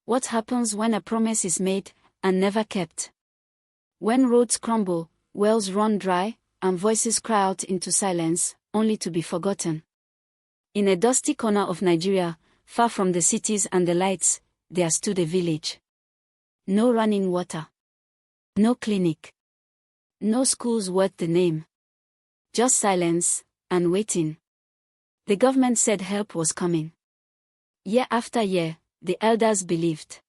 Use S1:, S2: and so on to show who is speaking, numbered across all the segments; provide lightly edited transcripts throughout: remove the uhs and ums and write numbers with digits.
S1: What happens when a promise is made and never kept? When roads crumble, wells run dry, and voices cry out into silence, only to be forgotten. In a dusty corner of Nigeria, far from the cities and the lights, there stood a village. No running water. No clinic. No schools worth the name. Just silence, and waiting. The government said help was coming. Year after year, the elders believed.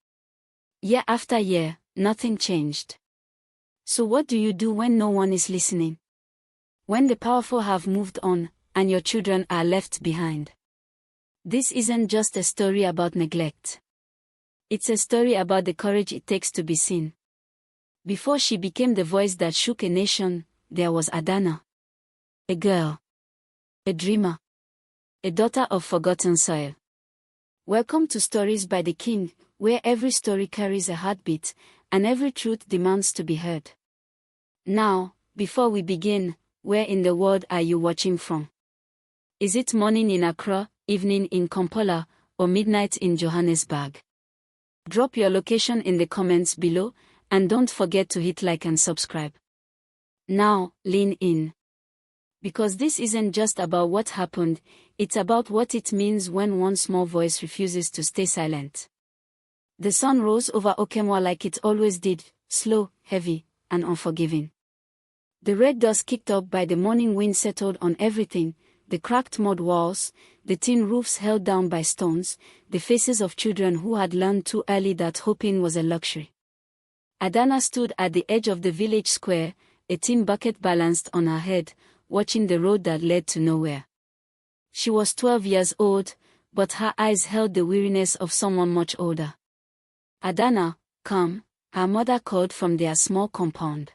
S1: Year after year, nothing changed. So what do you do when no one is listening? When the powerful have moved on, and your children are left behind? This isn't just a story about neglect. It's a story about the courage it takes to be seen. Before she became the voice that shook a nation, there was Adana. A girl. A dreamer. A daughter of forgotten soil. Welcome to Stories by the King, where every story carries a heartbeat, and every truth demands to be heard. Now, before we begin, where in the world are you watching from? Is it morning in Accra, evening in Kampala, or midnight in Johannesburg? Drop your location in the comments below, and don't forget to hit like and subscribe. Now, lean in. Because this isn't just about what happened, it's about what it means when one small voice refuses to stay silent. The sun rose over Okemwa like it always did, slow, heavy, and unforgiving. The red dust kicked up by the morning wind settled on everything, the cracked mud walls, the tin roofs held down by stones, the faces of children who had learned too early that hoping was a luxury. Adana stood at the edge of the village square, a tin bucket balanced on her head, watching the road that led to nowhere. She was 12 years old, but her eyes held the weariness of someone much older. Adana, come, her mother called from their small compound.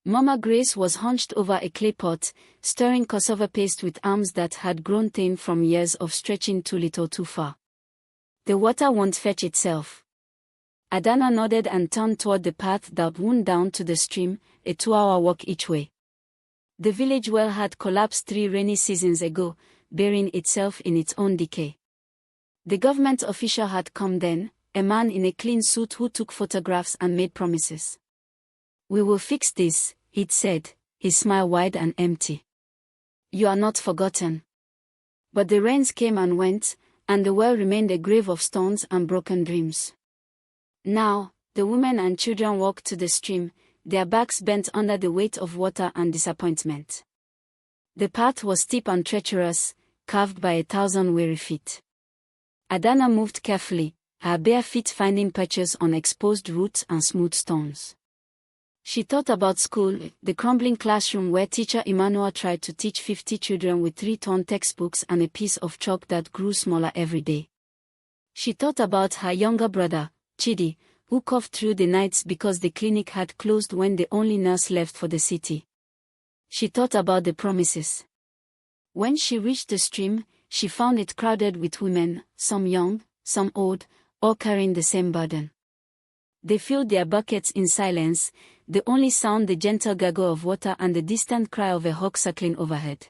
S1: Mama Grace was hunched over a clay pot, stirring cassava paste with arms that had grown thin from years of stretching too little too far. The water won't fetch itself. Adana nodded and turned toward the path that wound down to the stream, a 2-hour walk each way. The village well had collapsed 3 rainy seasons ago, burying itself in its own decay. The government official had come then, a man in a clean suit who took photographs and made promises. We will fix this, he'd said, his smile wide and empty. You are not forgotten. But the rains came and went, and the well remained a grave of stones and broken dreams. Now, the women and children walked to the stream, their backs bent under the weight of water and disappointment. The path was steep and treacherous, carved by 1,000 weary feet. Adana moved carefully, her bare feet finding patches on exposed roots and smooth stones. She thought about school, the crumbling classroom where teacher Emmanuel tried to teach 50 children with 3 torn textbooks and a piece of chalk that grew smaller every day. She thought about her younger brother, Chidi, who coughed through the nights because the clinic had closed when the only nurse left for the city. She thought about the promises. When she reached the stream, she found it crowded with women, some young, some old, all carrying the same burden. They filled their buckets in silence, the only sound the gentle gurgle of water and the distant cry of a hawk circling overhead.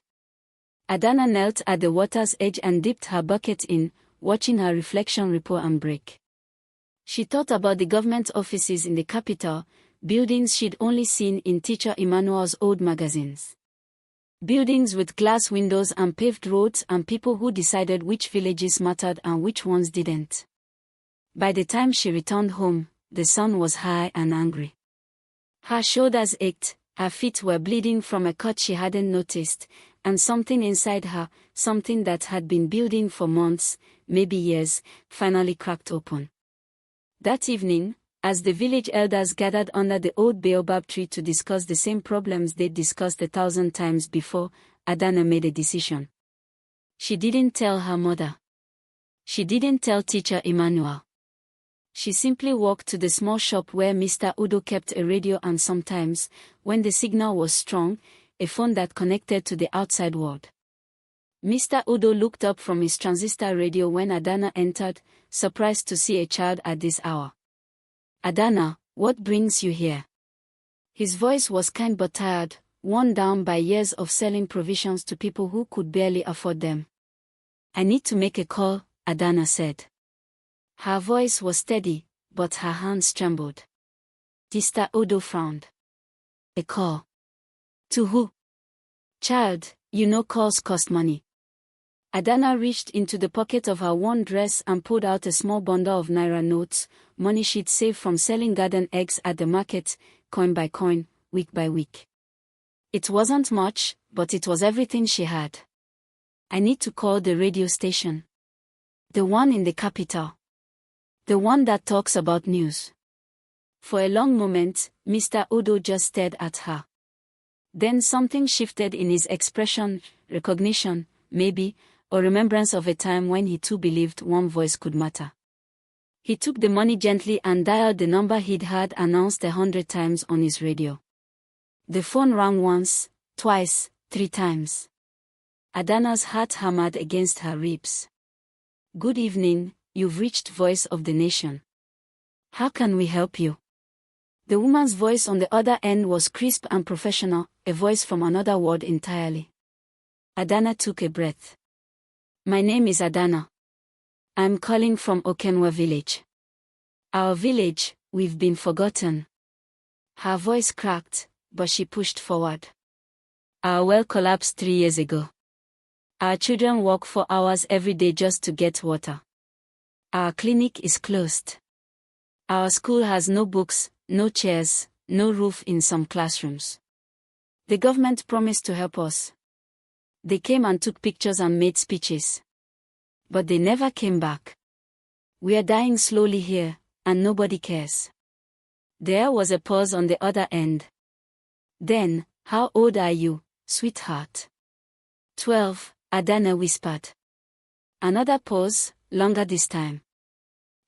S1: Adana knelt at the water's edge and dipped her bucket in, watching her reflection ripple and break. She thought about the government offices in the capital, buildings she'd only seen in teacher Emmanuel's old magazines. Buildings with glass windows and paved roads and people who decided which villages mattered and which ones didn't. By the time she returned home, the sun was high and angry. Her shoulders ached, her feet were bleeding from a cut she hadn't noticed, and something inside her, something that had been building for months, maybe years, finally cracked open. That evening, as the village elders gathered under the old baobab tree to discuss the same problems they'd discussed 1,000 times before, Adana made a decision. She didn't tell her mother. She didn't tell teacher Emmanuel. She simply walked to the small shop where Mr. Udo kept a radio and sometimes, when the signal was strong, a phone that connected to the outside world. Mr. Udo looked up from his transistor radio when Adana entered, surprised to see a child at this hour. Adana, what brings you here? His voice was kind but tired, worn down by years of selling provisions to people who could barely afford them. I need to make a call, Adana said. Her voice was steady, but her hands trembled. Mr. Odo frowned. A call. To who? Child, you know calls cost money. Adana reached into the pocket of her worn dress and pulled out a small bundle of naira notes, money she'd saved from selling garden eggs at the market, coin by coin, week by week. It wasn't much, but it was everything she had. I need to call the radio station. The one in the capital. The one that talks about news. For a long moment, Mr. Odo just stared at her. Then something shifted in his expression, recognition, maybe, or remembrance of a time when he too believed one voice could matter. He took the money gently and dialed the number he'd heard announced 100 times on his radio. The phone rang once, twice, 3 times. Adana's heart hammered against her ribs. Good evening, you've reached Voice of the Nation. How can we help you? The woman's voice on the other end was crisp and professional, a voice from another world entirely. Adana took a breath. My name is Adana. I'm calling from Okenwa village. Our village, we've been forgotten. Her voice cracked, but she pushed forward. Our well collapsed 3 years ago. Our children walk for hours every day just to get water. Our clinic is closed. Our school has no books, no chairs, no roof in some classrooms. The government promised to help us. They came and took pictures and made speeches. But they never came back. We are dying slowly here, and nobody cares. There was a pause on the other end. Then, how old are you, sweetheart? 12, Adana whispered. Another pause, longer this time.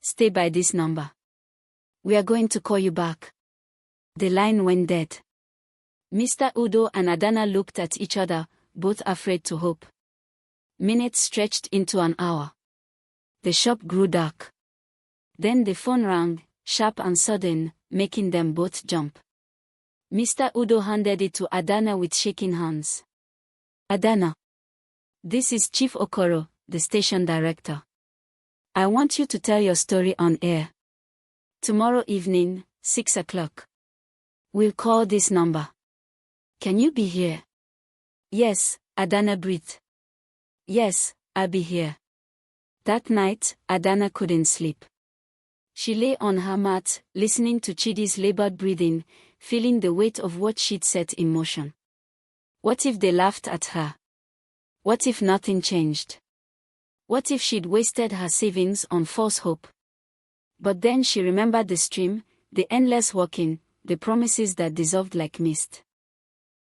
S1: Stay by this number. We are going to call you back. The line went dead. Mr. Udo and Adana looked at each other, both afraid to hope. Minutes stretched into an hour. The shop grew dark. Then the phone rang, sharp and sudden, making them both jump. Mr. Udo handed it to Adana with shaking hands. Adana. This is Chief Okoro, the station director. I want you to tell your story on air. Tomorrow evening, 6 o'clock. We'll call this number. Can you be here? Yes, Adana breathed. Yes, I'll be here. That night, Adana couldn't sleep. She lay on her mat, listening to Chidi's labored breathing, feeling the weight of what she'd set in motion. What if they laughed at her? What if nothing changed? What if she'd wasted her savings on false hope? But then she remembered the stream, the endless walking, the promises that dissolved like mist.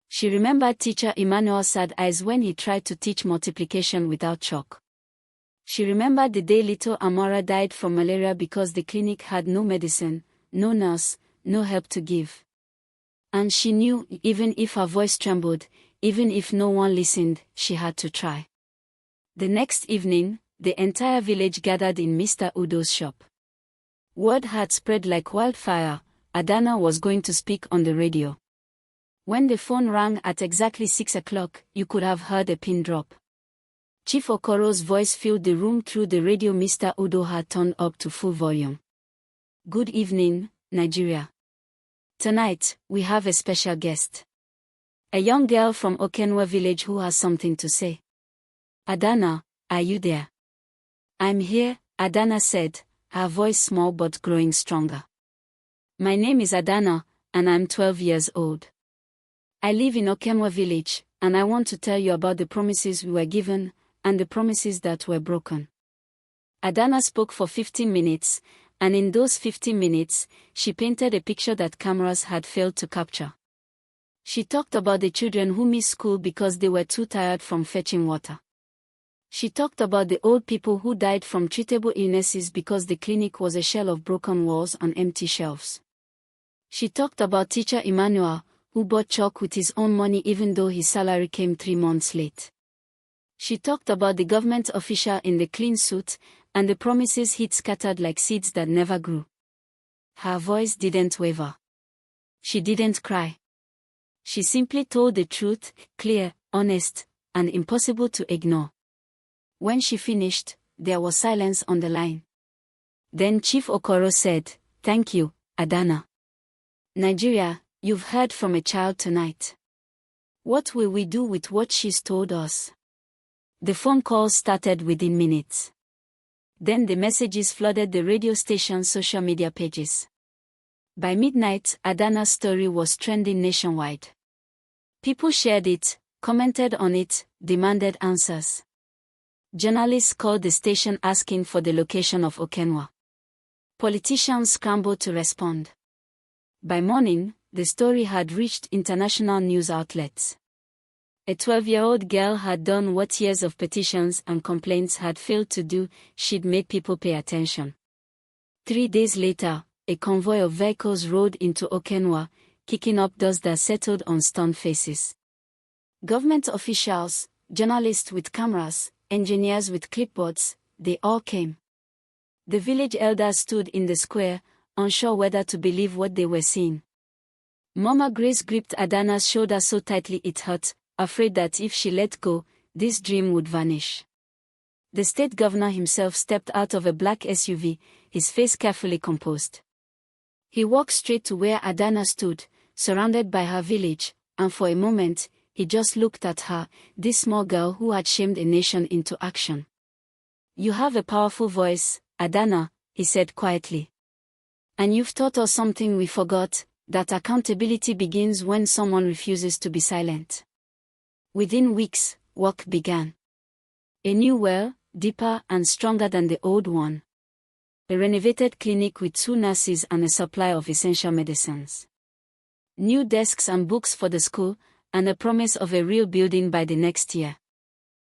S1: She remembered Teacher Emmanuel's sad eyes when he tried to teach multiplication without chalk. She remembered the day little Amara died from malaria because the clinic had no medicine, no nurse, no help to give. And she knew, even if her voice trembled, even if no one listened, she had to try. The next evening, the entire village gathered in Mr. Udo's shop. Word had spread like wildfire, Adana was going to speak on the radio. When the phone rang at exactly 6 o'clock, you could have heard a pin drop. Chief Okoro's voice filled the room through the radio Mr. Udo had turned up to full volume. Good evening, Nigeria. Tonight, we have a special guest. A young girl from Okenwa village who has something to say. Adana, are you there? I'm here, Adana said, her voice small but growing stronger. My name is Adana, and I'm 12 years old. I live in Okenwa village, and I want to tell you about the promises we were given, and the promises that were broken. Adana spoke for 15 minutes, and in those 15 minutes, she painted a picture that cameras had failed to capture. She talked about the children who missed school because they were too tired from fetching water. She talked about the old people who died from treatable illnesses because the clinic was a shell of broken walls and empty shelves. She talked about Teacher Emmanuel, who bought chalk with his own money even though his salary came 3 months late. She talked about the government official in the clean suit, and the promises he'd scattered like seeds that never grew. Her voice didn't waver. She didn't cry. She simply told the truth, clear, honest, and impossible to ignore. When she finished, there was silence on the line. Then Chief Okoro said, "Thank you, Adana. Nigeria, you've heard from a child tonight. What will we do with what she's told us?" The phone calls started within minutes. Then the messages flooded the radio station's social media pages. By midnight, Adana's story was trending nationwide. People shared it, commented on it, demanded answers. Journalists called the station asking for the location of Okenwa. Politicians scrambled to respond. By morning, the story had reached international news outlets. A 12-year-old girl had done what years of petitions and complaints had failed to do. She'd made people pay attention. 3 days later, a convoy of vehicles rode into Okenwa, kicking up dust that settled on stunned faces. Government officials, journalists with cameras, engineers with clipboards, they all came. The village elders stood in the square, unsure whether to believe what they were seeing. Mama Grace gripped Adana's shoulder so tightly it hurt, afraid that if she let go, this dream would vanish. The state governor himself stepped out of a black SUV, his face carefully composed. He walked straight to where Adana stood, surrounded by her village, and for a moment, he just looked at her, this small girl who had shamed a nation into action. "You have a powerful voice, Adana," he said quietly. "And you've taught us something we forgot, that accountability begins when someone refuses to be silent." Within weeks, work began. A new well, deeper and stronger than the old one. A renovated clinic with 2 nurses and a supply of essential medicines. New desks and books for the school, and a promise of a real building by the next year.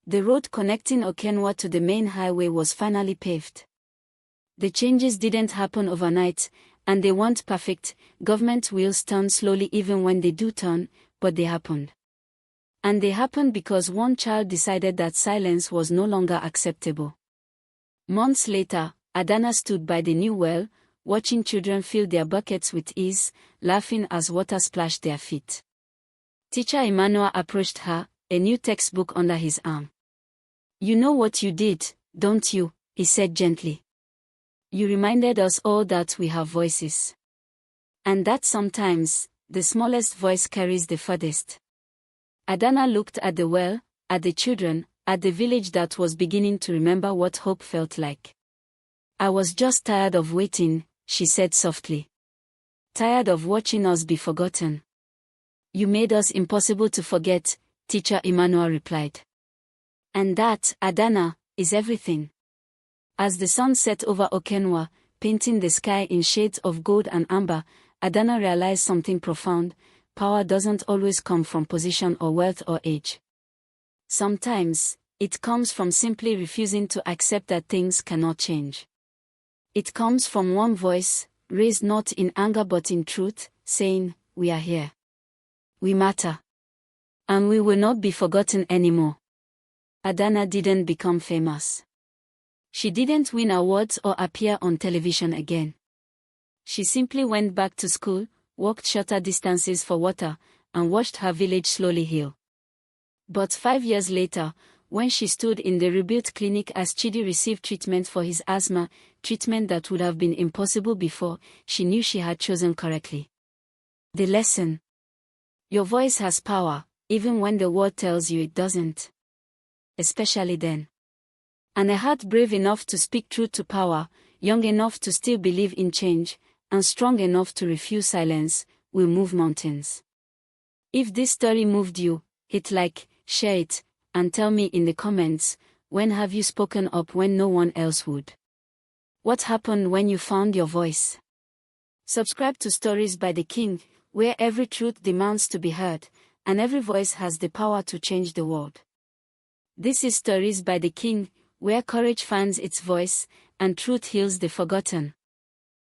S1: The road connecting Okenwa to the main highway was finally paved. The changes didn't happen overnight, and they weren't perfect. Government wheels turn slowly even when they do turn, but they happened. And they happened because one child decided that silence was no longer acceptable. Months later, Adana stood by the new well, watching children fill their buckets with ease, laughing as water splashed their feet. Teacher Emmanuel approached her, a new textbook under his arm. "You know what you did, don't you?" he said gently. "You reminded us all that we have voices. And that sometimes, the smallest voice carries the furthest." Adana looked at the well, at the children, at the village that was beginning to remember what hope felt like. "I was just tired of waiting," she said softly. "Tired of watching us be forgotten." "You made us impossible to forget," Teacher Emmanuel replied. "And that, Adana, is everything." As the sun set over Okenwa, painting the sky in shades of gold and amber, Adana realized something profound: power doesn't always come from position or wealth or age. Sometimes, it comes from simply refusing to accept that things cannot change. It comes from one voice, raised not in anger but in truth, saying, "We are here. We matter. And we will not be forgotten anymore." Adana didn't become famous. She didn't win awards or appear on television again. She simply went back to school, walked shorter distances for water, and watched her village slowly heal. But 5 years later, when she stood in the rebuilt clinic as Chidi received treatment for his asthma, treatment that would have been impossible before, she knew she had chosen correctly. The lesson: your voice has power, even when the world tells you it doesn't. Especially then. And a heart brave enough to speak truth to power, young enough to still believe in change, and strong enough to refuse silence, will move mountains. If this story moved you, hit like, share it, and tell me in the comments, when have you spoken up when no one else would? What happened when you found your voice? Subscribe to Stories by the King, where every truth demands to be heard, and every voice has the power to change the world. This is Stories by the King, where courage finds its voice, and truth heals the forgotten.